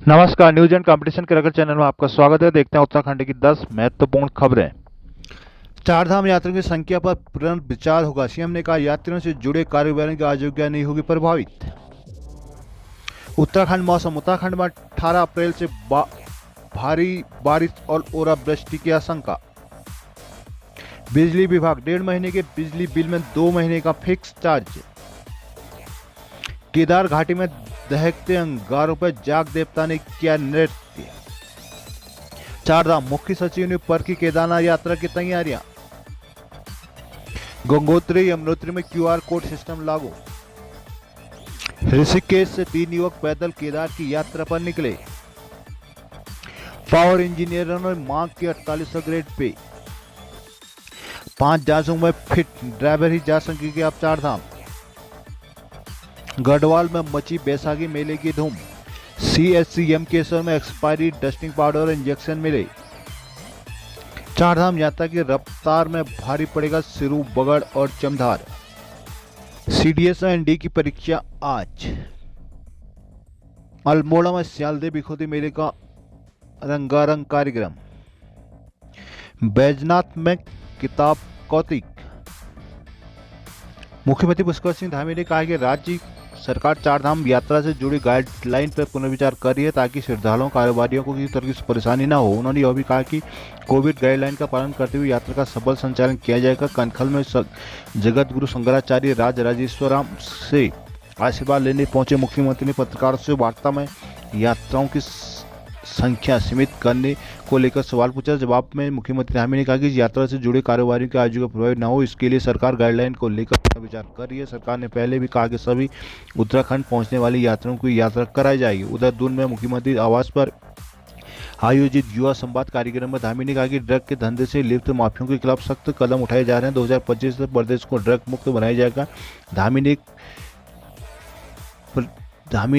नमस्कार, news and competition के रगड़ चैनल में आपका स्वागत है। देखते हैं उत्तराखंड की 10 महत्वपूर्ण खबरें। चारधाम यात्रियों की संख्या पर पुनर्विचार होगा। सीएम ने कहा, यात्रियों से जुड़े कारोबारियों की आजीविका नहीं होगी प्रभावित। उत्तराखंड मौसम। उत्तराखंड में 18 अप्रैल से भारी बारिश और ओलावृष्टि की आशंका। बिजली विभाग 1.5 महीने के बिजली बिल में 2 महीने का फिक्स चार्ज। केदार घाटी में दहकते अंगारों पर जाग देवता ने किया नृत्य। चारधाम मुख्य सचिव ने परखी केदारनाथ यात्रा की तैयारियां। गंगोत्री यमुनोत्री में क्यूआर कोड सिस्टम लागू। ऋषिकेश से 3 युवक पैदल केदार की यात्रा पर निकले। पावर इंजीनियरों ने मांग की 4800 ग्रेड पे। 5 जहाजों में फिट ड्राइवर ही जा सकेंगे अब चारधाम। गढ़वाल में मची बैसाखी मेले की धूम। सीएचसी केसर में एक्सपायरी डस्टिंग पाउडर और इंजेक्शन मिले। चारधाम यात्रा की रफ्तार में भारी पड़ेगा सिरू, बगड़ और चमधार। सीडीएस और एनडी की परीक्षा आज। अल्मोड़ा में स्यालदे बिखोती मेले का रंगारंग कार्यक्रम। बैजनाथ में किताब कौतिक। मुख्यमंत्री पुष्कर सिंह धामी ने कहा कि राज्य सरकार चारधाम यात्रा से जुड़ी गाइडलाइन पर पुनर्विचार कर रही है ताकि श्रद्धालुओं कारोबारियों को किसी तरह की परेशानी न हो। उन्होंने यह भी कहा कि कोविड गाइडलाइन का पालन करते हुए यात्रा का सफल संचालन किया जाएगा। कनखल में जगत गुरु शंकराचार्य राजराजेश्वराम से आशीर्वाद लेने पहुंचे मुख्यमंत्री ने पत्रकारों से वार्ता में यात्राओं की संख्या सीमित करने को लेकर सवाल पूछा। जवाब में मुख्यमंत्री धामी ने कहा कि यात्रा से जुड़े कारोबारियों की आजीविका प्रभावित न हो, इसके लिए सरकार गाइडलाइन को लेकर विचार कर रही है। सरकार ने पहले भी कहा कि सभी उत्तराखंड पहुंचने वाली यात्रियों की यात्रा कराई जाएगी। उधर दून में मुख्यमंत्री आवास पर आयोजित युवा संवाद कार्यक्रम में धामी ने कहा कि ड्रग के धंधे से लिप्त माफियों के खिलाफ सख्त कदम उठाए जा रहे हैं। 2025 तक प्रदेश को ड्रग मुक्त बनाया जाएगा। धामी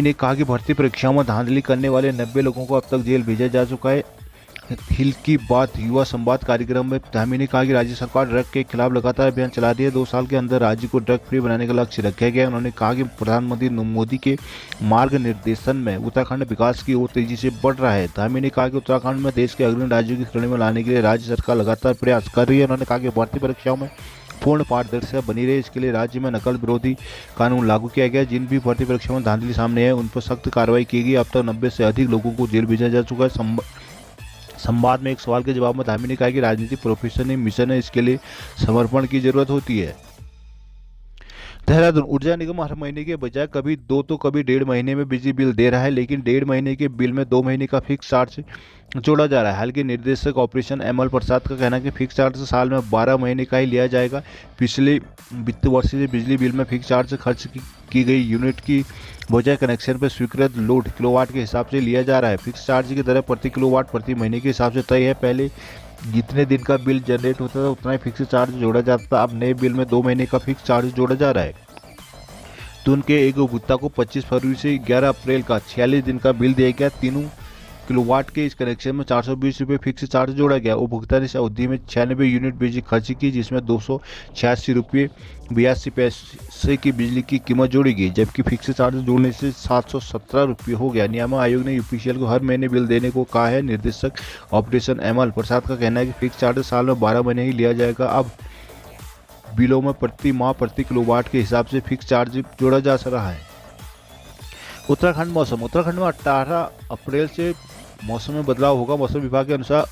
ने कहा कि भर्ती परीक्षाओं में धांधली करने वाले 90 लोगों को अब तक जेल भेजा जा चुका है। हिल की बात युवा संवाद कार्यक्रम में धामी ने कहा कि राज्य सरकार ड्रग के खिलाफ लगातार अभियान चला रही है। 2 साल के अंदर राज्य को ड्रग फ्री बनाने का लक्ष्य रखा गया है। उन्होंने कहा कि प्रधानमंत्री मोदी के मार्ग निर्देशन में उत्तराखंड विकास की ओर तेजी से बढ़ रहा है। धामी ने कहा कि उत्तराखंड में देश के अग्रणी राज्यों की श्रेणी में लाने के लिए राज्य सरकार लगातार प्रयास कर रही है। उन्होंने कहा कि भर्ती परीक्षाओं में पूर्ण पारदर्शिता बनी रहे, इसके लिए राज्य में नकल विरोधी कानून लागू किया गया। जिन भी भर्ती परीक्षाओं में धांधली सामने है उन पर सख्त कार्रवाई की गई। अब तक 90 से अधिक लोगों को जेल भेजा जा चुका है। संवाद में एक सवाल के जवाब में धामी ने कहा कि राजनीति प्रोफेशन मिशन है, इसके लिए समर्पण की जरूरत होती है। देहरादून ऊर्जा निगम हर महीने के बजाय कभी 2 तो कभी 1.5 महीने में बिजली बिल दे रहा है, लेकिन 1.5 महीने के बिल में 2 महीने का फिक्स चार्ज जोड़ा जा रहा है। हालांकि निर्देशक ऑपरेशन एमएल प्रसाद का कहना है कि फिक्स चार्ज साल में 12 महीने का ही लिया जाएगा। पिछले वित्त वर्ष से बिजली बिल में फिक्स चार्ज खर्च की गई यूनिट की बजाय कनेक्शन पर स्वीकृत लोड किलोवाट के हिसाब से लिया जा रहा है। फिक्स चार्ज की दर प्रति किलोवाट प्रति महीने के हिसाब से तय है। पहले जितने दिन का बिल जनरेट होता था उतना ही फिक्स चार्ज जोड़ा जाता था। अब नए बिल में 2 महीने का फिक्स चार्ज जोड़ा जा रहा है। तो उनके एक उपभोक्ता को 25 फरवरी से 11 अप्रैल का 46 दिन का बिल दिया गया। 3 किलोवाट के इस कनेक्शन में 420 रुपये फिक्स चार्ज जोड़ा गया। उपभोक्ता ने इस अवधि में 96 यूनिट बिजली खर्च की, जिसमें 286 रुपये 82 पैसे की बिजली की कीमत जोड़ी गई, जबकि फिक्स चार्ज जोड़ने से 717 रुपये हो गया। नियामक आयोग ने यूपीसीएल को हर महीने बिल देने को कहा है। निर्देशक ऑपरेशन एमएल प्रसाद का कहना है कि फिक्स चार्ज साल में 12 महीने ही लिया जाएगा। अब बिलों में प्रति माह प्रति किलोवाट के हिसाब से फिक्स चार्ज जोड़ा जा रहा है। उत्तराखंड मौसम। उत्तराखंड में 18 अप्रैल से मौसम में बदलाव होगा। मौसम विभाग के अनुसार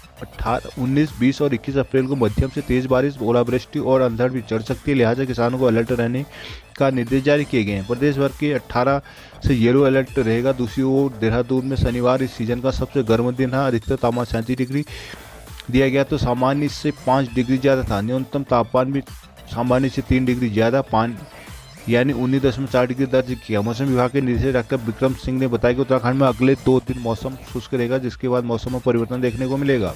19, 20 और 21 अप्रैल को मध्यम से तेज बारिश, ओलावृष्टि और अंधड़ भी चढ़ सकती है। लिहाजा किसानों को अलर्ट रहने का निर्देश जारी किए गए हैं। प्रदेश भर के 18 से येलो अलर्ट रहेगा। दूसरी ओर देहरादून में शनिवार इस सीजन का सबसे गर्म दिन है। अधिकतर तापमान 37 डिग्री दिया गया तो सामान्य से 5 डिग्री ज़्यादा था। न्यूनतम तापमान भी सामान्य से 3 डिग्री ज़्यादा यानी 19.4 डिग्री दर्ज किया। मौसम विभाग के निदेशक डॉक्टर विक्रम सिंह ने बताया कि उत्तराखंड में अगले 2 दिन मौसम शुष्क रहेगा, जिसके बाद मौसम में परिवर्तन देखने को मिलेगा।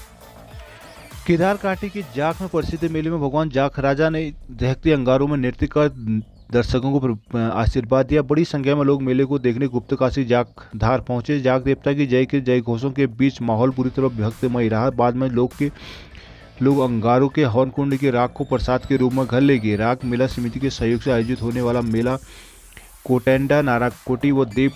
केदार घाटी की जाख में प्रसिद्ध मेले में भगवान जाख राजा ने दहकते अंगारों में नृत्य कर दर्शकों को आशीर्वाद दिया। बड़ी संख्या में लोग मेले को देखने गुप्तकाशी जाख धार पहुंचे। जाख देवता की जय के जय घोषों के बीच माहौल पूरी तरह भक्तिमय रहा। बाद में लोग अंगारों के हवन कुंड की राख को प्रसाद के रूप में घर ले गए। राख मेला समिति के सहयोग से आयोजित होने वाला मेला कोटेंडा, नाराकोटी व देव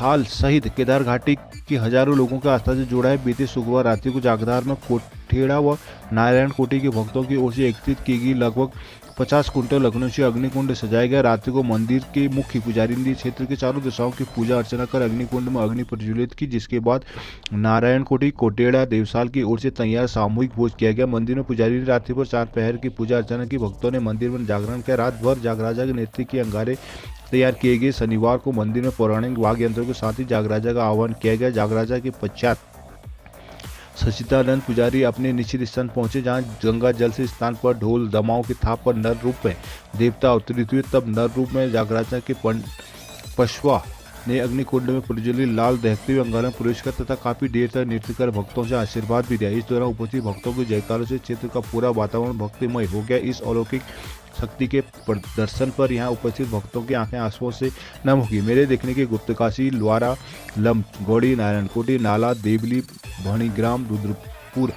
थाल सहित केदार घाटी के हजारों लोगों को आस्था से जोड़ा है। बीते शुक्रवार रात्रि को जागधार में कोठेड़ा व नारायण कोटि के भक्तों की ओर से एकत्रित की गई लगभग 50 कुंटल अग्नि से अग्निकुंड सजाया गया। रात्रि को मंदिर के मुख्य पुजारी ने क्षेत्र के चारों दिशाओं की पूजा अर्चना कर अग्निकुंड में अग्नि प्रज्वलित की, जिसके बाद नारायण कोटि कोटेड़ा देवसाल की ओर से तैयार सामूहिक भोज किया गया। मंदिर में पुजारी ने रात्रि पर 4 पहर की पूजा अर्चना की। भक्तों ने मंदिर में जागरण किया। रात भर जागराजा के नेतृत्व के अंगारे तैयार किए गए। शनिवार को मंदिर में पौराणिक वाद्य यंत्रों के साथ ही जागराजा का आह्वान किया गया। जागराजा के पश्चात सचिदानंद पुजारी अपने निश्चित स्थान पहुंचे, जहां गंगा जल से स्नान पर ढोल दमाओं की थाप पर नर रूप में देवता अवतरित हुए। तब नर रूप में जागराजा के पशवा ने अग्निकुंड में प्रज्वलित लाल दहकते हुए अंगारा में प्रवेश कर तथा काफी देर तक नृत्य कर भक्तों से आशीर्वाद भी दिया। इस दौरान उपस्थित भक्तों के जयकारों से क्षेत्र का पूरा वातावरण भक्तिमय हो गया। इस अलौकिक शक्ति के प्रदर्शन पर यहाँ उपस्थित भक्तों की आंखें आंसुओं से नम होगी। मेले देखने के गुप्तकाशी, लवारा, लम, गौड़ी, नारायणकोटि, नाला, देवली, भणिग्राम, रुद्रपुर,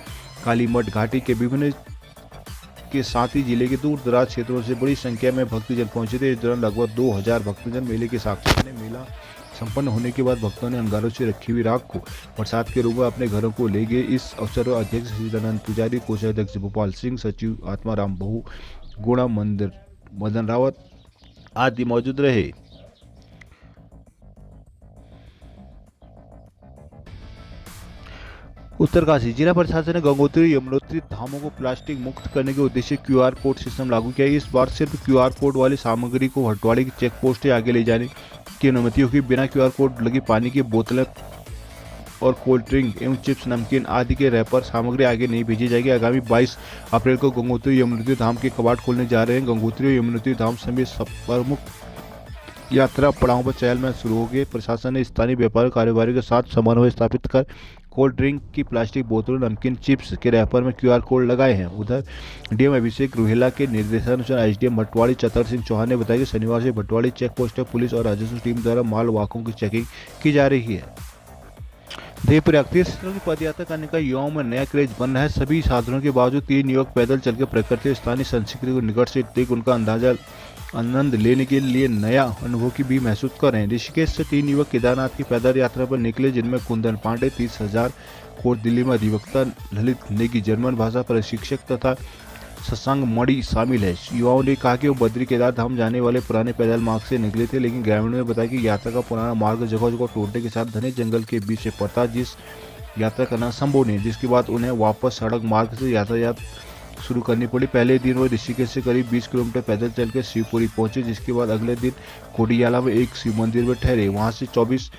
कालीमठ घाटी के विभिन्न के साथ ही जिले के दूर दराज क्षेत्रों से बड़ी संख्या में भक्तजन पहुंचे थे। इस दौरान लगभग 2000 भक्तजन मेले के साक्षी बने। मेला संपन्न होने के बाद भक्तों ने अंगारों से रखी हुई राख को प्रसाद के रूप में अपने घरों को ले गए। इस अवसर पर अध्यक्ष सचिदानंद पुजारी, कोषाध्यक्ष भोपाल सिंह, सचिव आत्माराम बहु, गुणा मदन रावत आदि मौजूद रहे। उत्तरकाशी जिला प्रशासन ने गंगोत्री यमुनोत्री धामों को प्लास्टिक मुक्त करने के उद्देश्य क्यूआर कोड सिस्टम लागू किया है। इस बार सिर्फ क्यूआर कोड वाली सामग्री को हटवाड़ी की चेक पोस्ट से आगे ले जाने की अनुमति होगी। बिना क्यूआर कोड लगी पानी की बोतलें और कोल्ड ड्रिंक एवं चिप्स, नमकीन आदि के रैपर सामग्री आगे नहीं भेजी जाएगी। आगामी 22 अप्रैल को गंगोत्री यमुनोत्री धाम के कपाट खोलने जा रहे हैं। गंगोत्री यमुनोत्री धाम समेत प्रमुख यात्रा पड़ाव पर चहल में शुरू हो गए। प्रशासन ने स्थानीय व्यापार कारोबारियों के साथ समन्वय स्थापित कर कोल्ड ड्रिंक की प्लास्टिक बोतलों, नमकीन, चिप्स के रैपर में क्यूआर कोड लगाए हैं। उधर डीएम अभिषेक रुहेला के निर्देशानुसार एसडीएम भटवाड़ी चतर सिंह चौहान ने बताया कि शनिवार से भटवाड़ी चेक पोस्ट पर पुलिस और राजस्व टीम द्वारा माल वाहकों की चेकिंग की जा रही है। देवप्रयाग तीर्थ स्थलों की पदयात्रा करने का युवाओं में नया क्रेज बन रहा है। सभी साधनों के बावजूद 3 युवक पैदल चलकर प्रकृति स्थानीय संस्कृति को निकट से देख उनका आनंद लेने के लिए नया अनुभव की भी महसूस कर रहे हैं। ऋषिकेश से 3 युवक केदारनाथ की पैदल यात्रा पर निकले, जिनमें कुंदन पांडे 30,000 कोट, दिल्ली में अधिवक्ता ललित नेगी, जर्मन भाषा प्रशिक्षक तथा शशांक मणि शामिल है। युवाओं ने कहा कि वो बद्री केदार धाम जाने वाले पुराने पैदल मार्ग से निकले थे, लेकिन ग्रामीणों ने बताया कि यात्रा का पुराना मार्ग जगह जगह टूटने के साथ घने जंगल के बीच से पड़ता, जिस यात्रा करना संभव नहीं, जिसके बाद उन्हें वापस सड़क मार्ग से यातायात शुरू करनी पड़ी। पहले दिन वो ऋषिकेश से करीब 20 किलोमीटर पैदल चलकर शिवपुरी पहुंचे, जिसके बाद अगले दिन कोडियाला में एक शिव मंदिर में ठहरे। वहां से 24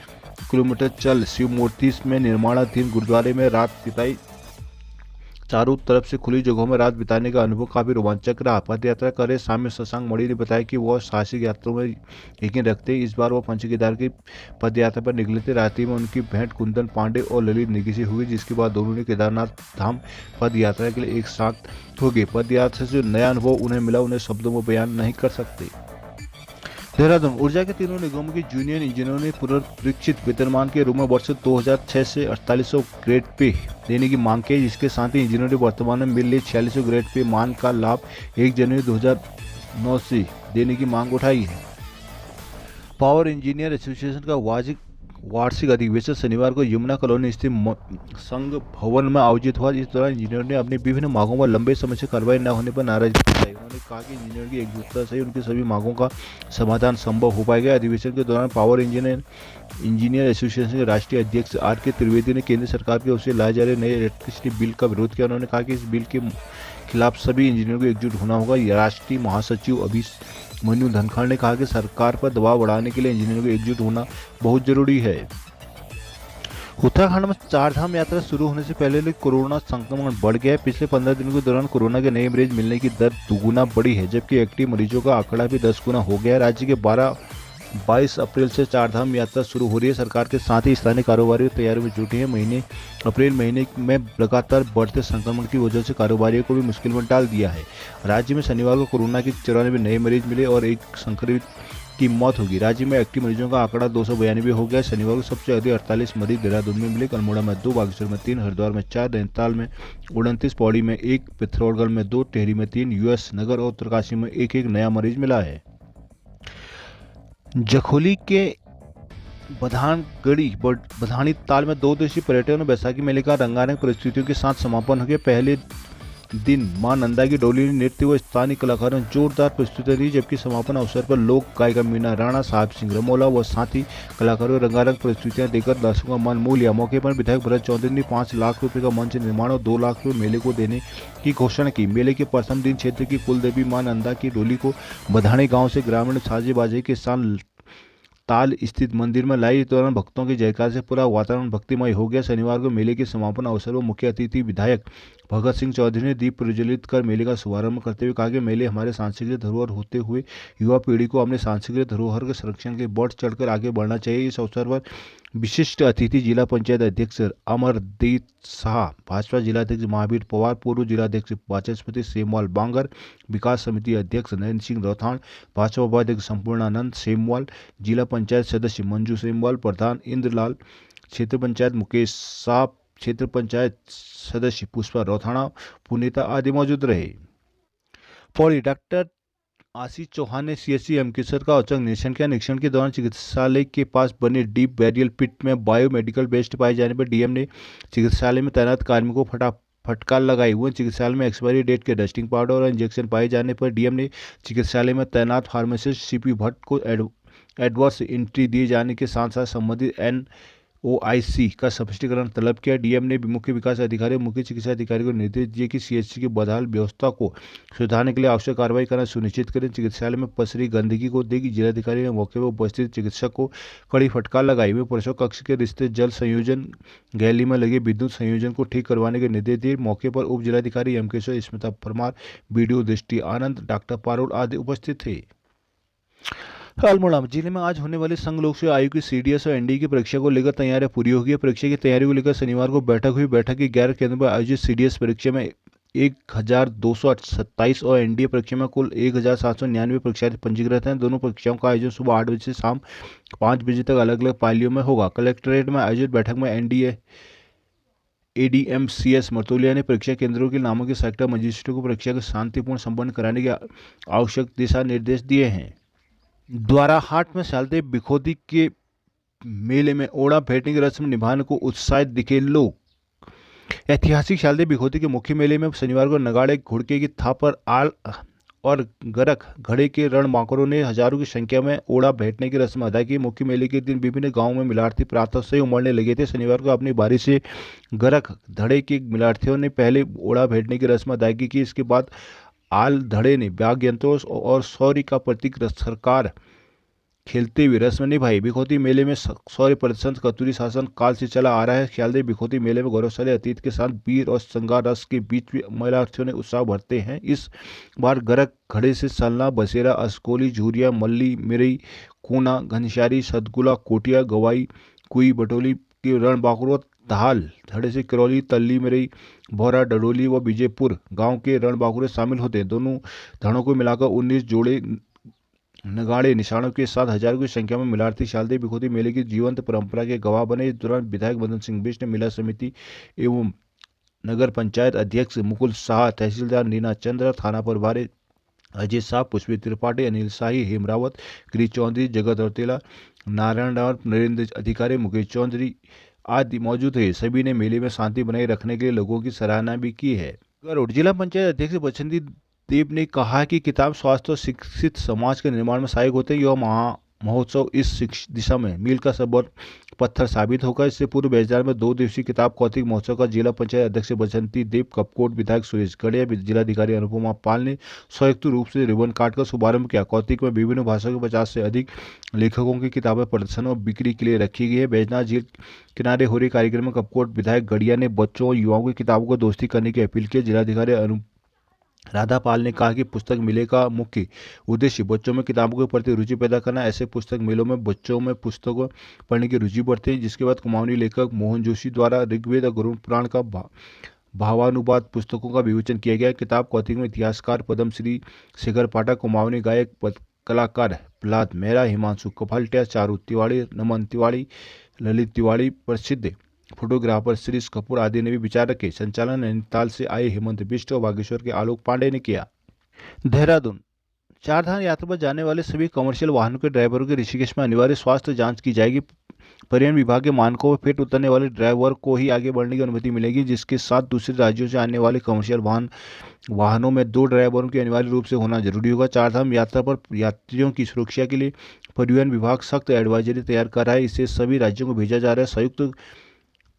किलोमीटर चल शिव मूर्ति में निर्माणाधीन गुरुद्वारे में रात बिताई। चारों तरफ से खुली जगहों में रात बिताने का अनुभव काफी रोमांचक रहा। पदयात्रा करे सामने शशांक मणि ने बताया कि वह साहसिक यात्राओं में यकीन रखते हैं। इस बार वह पंचकेदार की पदयात्रा पर निकले थे। रात्रि में उनकी भेंट कुंदन पांडे और ललित नेगी से हुई, जिसके बाद दोनों ने केदारनाथ धाम पद यात्रा के लिए एक साथ हो गए। पद यात्रा से जो नया अनुभव उन्हें मिला, उन्हें शब्दों में बयान नहीं कर सकते। देहरादून ऊर्जा के तीनों निगमों के जूनियर इंजीनियरों ने पुनरीक्षित वेतनमान के रूप में वर्ष 2006 से 4800 ग्रेड पे देने की मांग की, जिसके साथ ही इंजीनियरों ने वर्तमान में मिल रही 4600 ग्रेड पे मान का लाभ 1 जनवरी 2009 से देने की मांग उठाई है। पावर इंजीनियर एसोसिएशन का वार्षिक अधिवेशन शनिवार को यमुना कॉलोनी स्थित संघ भवन में आयोजित हुआ। इस दौरान इंजीनियरों ने अपनी विभिन्न मांगों पर लंबे समय से कार्रवाई न होने पर नाराजगी जताई। उन्होंने कहा कि इंजीनियरों की एकजुटता से उनकी सभी मांगों का समाधान संभव हो पाएगा। अधिवेशन के दौरान पावर इंजीनियर एसोसिएशन के राष्ट्रीय अध्यक्ष R.K. त्रिवेदी ने केंद्र सरकार की ओर से लाए जा रहे नए इलेक्ट्रिसिटी बिल का विरोध किया। उन्होंने कहा कि इस बिल के खिलाफ सभी इंजीनियरों को एकजुट होना होगा। राष्ट्रीय महासचिव अभिमन्यु धनखड़ ने कहा कि सरकार पर दबाव बढ़ाने के लिए इंजीनियरों को एकजुट होना बहुत जरूरी है। उत्तराखंड में 4 धाम यात्रा शुरू होने से पहले कोरोना संक्रमण बढ़ गया है। पिछले 15 दिनों के दौरान कोरोना के नए मरीज मिलने की दर दुगुना बढ़ी है, जबकि एक्टिव मरीजों का आंकड़ा भी 10 गुना हो गया है। राज्य के 22 अप्रैल से 4 धाम यात्रा शुरू हो रही है। सरकार के साथ ही स्थानीय कारोबारी तैयारी में जुटे हैं। अप्रैल महीने में लगातार बढ़ते संक्रमण की वजह से कारोबारियों को भी मुश्किल में डाल दिया है। राज्य में शनिवार को कोरोना के 94 नए मरीज मिले और एक संक्रमित की मौत होगी। राज्य में एक्टिव मरीजों का आंकड़ा 292 हो गया। शनिवार को सबसे अधिक 48 मरीज देहरादून में मिले। अल्मोड़ा में 2, बागेश्वर में 3, हरिद्वार में 4, नैनीताल में 29, पौड़ी में 1, पिथौरागढ़ में 2, टिहरी में 3, यूएस नगर और उत्तरकाशी में 1 नया मरीज मिला है। जखोली के बधानी ताल में 2 दिवसीय पर्यटन और बैसाखी मेले का रंगारंग परिस्थितियों के साथ समापन हो गया। पहले दिन मां नंदा की डोली ने नृत्य व स्थानीय कलाकारों ने जोरदार प्रस्तुति दी, जबकि समापन अवसर पर लोक गायिका मीना राणा, साहब सिंह रमोला व साथी कलाकारों ने रंगारंग प्रस्तुतियां देकर दर्शकों का मन मोह लिया। मौके पर विधायक भरत चौधरी ने 5 लाख रुपए का मंच निर्माण और 2 लाख रुपए मेले को देने की घोषणा की। मेले के प्रथम दिन क्षेत्र की कुलदेवी मां नंदा की डोली को बधानी गाँव से ग्रामीण साजे बाजे के साथ ताल स्थित मंदिर में लाई। इस दौरान भक्तों के जयकार से पूरा वातावरण भक्तिमय हो गया। शनिवार को मेले के समापन अवसर पर मुख्य अतिथि विधायक भगत सिंह चौधरी ने दीप प्रज्वलित कर मेले का शुभारंभ करते हुए कहा कि मेले हमारे सांस्कृतिक धरोहर होते हुए युवा पीढ़ी को अपने सांस्कृतिक धरोहर के संरक्षण के बढ़ चढ़कर आगे बढ़ना चाहिए। इस अवसर पर विशिष्ट अतिथि जिला पंचायत अध्यक्ष अमरदीप शाह, भाजपा जिलाध्यक्ष महावीर पवार, पूर्व जिलाध्यक्ष वाचस्पति सेमवाल बांगर, विकास समिति अध्यक्ष नरेंद्र सिंह रौथान, भाजपा उपाध्यक्ष संपूर्णानंद सेमवाल, जिला पंचायत सदस्य मंजू सेमवाल, प्रधान इंद्रलाल, क्षेत्र पंचायत मुकेश साहब, क्षेत्र पंचायत सदस्य पुष्पा रौथाना, पुनीता आदि मौजूद रहे। पौड़ी डॉक्टर आशीष चौहान ने सीएचसी एमकेसर का औचक निरीक्षण किया। निरीक्षण के दौरान चिकित्सालय के पास बने डीप बैरियल पिट में बायोमेडिकल वेस्ट पाए जाने पर डीएम ने चिकित्सालय में तैनात कार्मिकों को फटकार लगाई। वहीं चिकित्सालय में एक्सपायरी डेट के डस्टिंग पाउडर और इंजेक्शन पाए जाने पर डीएम ने चिकित्सालय में तैनात फार्मासिस्ट सीपी भट्ट को एडवर्स एंट्री दिए जाने के साथ साथ संबंधित OIC का स्पष्टीकरण तलब किया। डीएम ने मुख्य विकास अधिकारी और मुख्य चिकित्सा अधिकारी को निर्देश दिए कि सीएचसी की बदहाल व्यवस्था को सुधारने के लिए आवश्यक कार्रवाई करना सुनिश्चित करें। चिकित्सालय में पसरी गंदगी को देखी जिलाधिकारी ने मौके पर उपस्थित चिकित्सक को कड़ी फटकार लगाई। वे प्रसव कक्ष के रिश्ते जल संयोजन गैली में लगे विद्युत संयोजन को ठीक करवाने के निर्देश दिए। मौके पर उप जिलाधिकारी एमकेश्वर, स्मिता परमार, बीडीओ दृष्टि आनंद, डॉक्टर पारुल आदि उपस्थित थे। अल्मोड़ा जिले में आज होने वाली संघ लोक सेवा आयोग की सीडीएस और एनडीए की परीक्षा को लेकर तैयारियां पूरी हो गई। परीक्षा की तैयारी को लेकर शनिवार को बैठक हुई। बैठक के 11 केंद्रों पर आयोजित सीडीएस परीक्षा में 1227 और एनडीए परीक्षा में कुल 1799 परीक्षार्थी पंजीकृत हैं। दोनों परीक्षाओं का आयोजन सुबह 8 बजे से शाम 5 बजे तक अलग अलग पालियों में होगा। कलेक्ट्रेट में आयोजित बैठक में एनडीए ADMCS मरतोलिया ने परीक्षा केंद्रों के नामों के सेक्टर मजिस्ट्रेटों को परीक्षा को शांतिपूर्ण संपन्न कराने के आवश्यक दिशा निर्देश दिए हैं। द्वारा हाट में शालदेव बिखोती के मेले में ओड़ा भेंटने की रस्म निभाने को उत्साहित दिखे लोग। ऐतिहासिक शालदेव बिखोती के मुख्य मेले में शनिवार को नगाड़े, घुड़के की थाप पर आल और गरख घड़े के रणबांकुरों ने हजारों की संख्या में ओड़ा भेंटने की रस्म अदा की। मुख्य मेले के दिन विभिन्न गांवों में मिलार्थी प्रातः से उमड़ने लगे थे। शनिवार को अपनी बारी से गरख धड़े के मिलार्थियों ने पहले ओड़ा भेंटने की रस्म अदायगी की। इसके बाद आल धड़े ने वाद्य यंत्रों और शौर्य का प्रतीक सरकार खेलते हुए रस्म निभाई। बिखोती मेले में शौर्य प्रदर्शन कतुरी शासन काल से चला आ रहा है। शालदेव बिखोती मेले में गौरवशाली अतीत के साथ वीर और श्रृंगार रस के बीच भी महिलार्थियों ने उत्साह भरते हैं। इस बार गरक घड़े से सलना, बसेरा, अस्कोली, झूरिया, मल्ली, मिरई, कूना, घनश्यारी, सतगुला, कोटिया, गवाई, कुई, बटोली के रणबांकुरों, ताल धड़े से करौली, तल्ली, मिरई, भौरा, डडोली व विजयपुर गांव के रणबांकुरे शामिल होते हैं। दोनों धड़ों को मिलाकर 19 जोड़े नगाड़े निशानों के साथ हजारों की संख्या में मिलार्थी शालदेव बिखोती मेले की जीवंत परंपरा के गवाह बने। इस दौरान विधायक मदन सिंह बिष्ट ने मेला समिति एवं नगर पंचायत अध्यक्ष मुकुल शाह, तहसीलदार नीना चंद्र, थाना प्रभारी अजय शाह, पुष्पी त्रिपाठी, अनिल शाही, हेमरावत, गिरीश चौधरी, जगत रौतेला, नारायण रावत, नरेंद्र अधिकारी, मुकेश चौधरी आदि मौजूद है। सभी ने मेले में शांति बनाए रखने के लिए लोगों की सराहना भी की है। जिला पंचायत अध्यक्ष बसंती देव ने कहा कि किताब स्वास्थ्य और शिक्षित समाज के निर्माण में सहायक होते हैं। यह महोत्सव इस दिशा में मील का सबूत पत्थर साबित होगा। इससे पूर्व बेजदार में 2 दिवसीय किताब कौतिक महोत्सव का जिला पंचायत अध्यक्ष बसंती देव, कपकोट विधायक सुरेश गड़िया, जिलाधिकारी अनुपमा पाल ने संयुक्त रूप से रिबन काट कर शुभारंभ किया। कौतिक में विभिन्न भाषाओं के 50 से अधिक लेखकों की किताबें प्रदर्शन और बिक्री के लिए रखी गई है। बैजनाथ झील किनारे हो रहे कार्यक्रम में कपकोट विधायक गड़िया ने बच्चों और युवाओं की किताबों को दोस्ती करने की अपील की। जिलाधिकारी राधा पाल ने कहा कि पुस्तक मेले का मुख्य उद्देश्य बच्चों में किताबों के प्रति रुचि पैदा करना। ऐसे पुस्तक मेलों में बच्चों में पुस्तकों पढ़ने की रुचि बढ़ती है। जिसके बाद कुमाऊनी लेखक मोहन जोशी द्वारा ऋग्वेद और गरुड़ पुराण का भावानुवाद पुस्तकों का विवेचन किया गया। किताब कौतिक में इतिहासकार पद्मश्री शेखर पाठक, कुमाऊनी गायक कलाकार प्रहलाद मेहरा, हिमांशु कफाल्टिया, चारू तिवाड़ी, नमन तिवाड़ी, ललित तिवाड़ी, प्रसिद्ध फोटोग्राफर श्रीश कपूर आदि ने भी विचार रखे। संचालन नैनीताल से आए हेमंत बिष्ट और बागेश्वर के आलोक पांडे ने किया। देहरादून चारधाम यात्रा पर जाने वाले सभी कमर्शियल वाहनों के ड्राइवरों की ऋषिकेश में अनिवार्य स्वास्थ्य जांच की जाएगी। परिवहन विभाग के मानकों पर फिट उतरने वाले ड्राइवर को ही आगे बढ़ने की अनुमति मिलेगी, जिसके साथ दूसरे राज्यों से आने वाले कमर्शियल वाहनों में 2 ड्राइवरों की अनिवार्य रूप से होना जरूरी होगा। चारधाम यात्रा पर यात्रियों की सुरक्षा के लिए परिवहन विभाग सख्त एडवाइजरी तैयार कर रहा है। इसे सभी राज्यों को भेजा जा रहा है। संयुक्त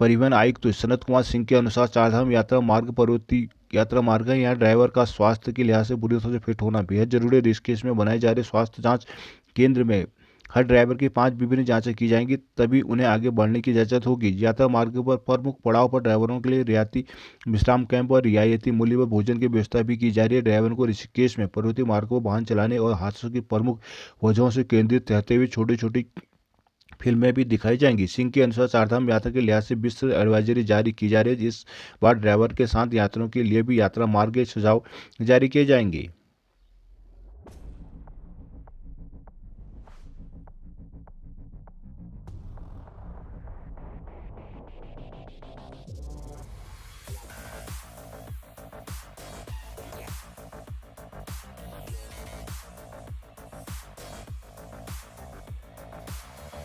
परिवहन आयुक्त सनत कुमार सिंह के अनुसार चारधाम यात्रा मार्ग पर्वतीय यात्रा मार्ग है। यहाँ ड्राइवर का स्वास्थ्य के लिहाज से पूरी तरह से फिट होना बेहद जरूरी है। ऋषिकेश में बनाए जा रहे स्वास्थ्य जांच केंद्र में हर ड्राइवर की 5 विभिन्न जांचें की जाएंगी, तभी उन्हें आगे बढ़ने की इजाजत होगी। यात्रा मार्ग पर प्रमुख पड़ाव पर ड्राइवरों के लिए रियायती विश्राम कैंप और रियायती मूल्य पर भोजन की व्यवस्था भी की जा रही है। ड्राइवरों को ऋषिकेश में पर्वतीय मार्गों पर वाहन चलाने और हादसों की प्रमुख वजहों से केंद्रित रहते हुए छोटी छोटी फिल्में भी दिखाई जाएंगी। सिंह के अनुसार चारधाम यात्रा के लिहाज से विस्तृत एडवाइजरी जारी की जा रही है। इस बार ड्राइवर के साथ यात्रियों के लिए भी यात्रा मार्ग के सुझाव जारी किए जाएंगे।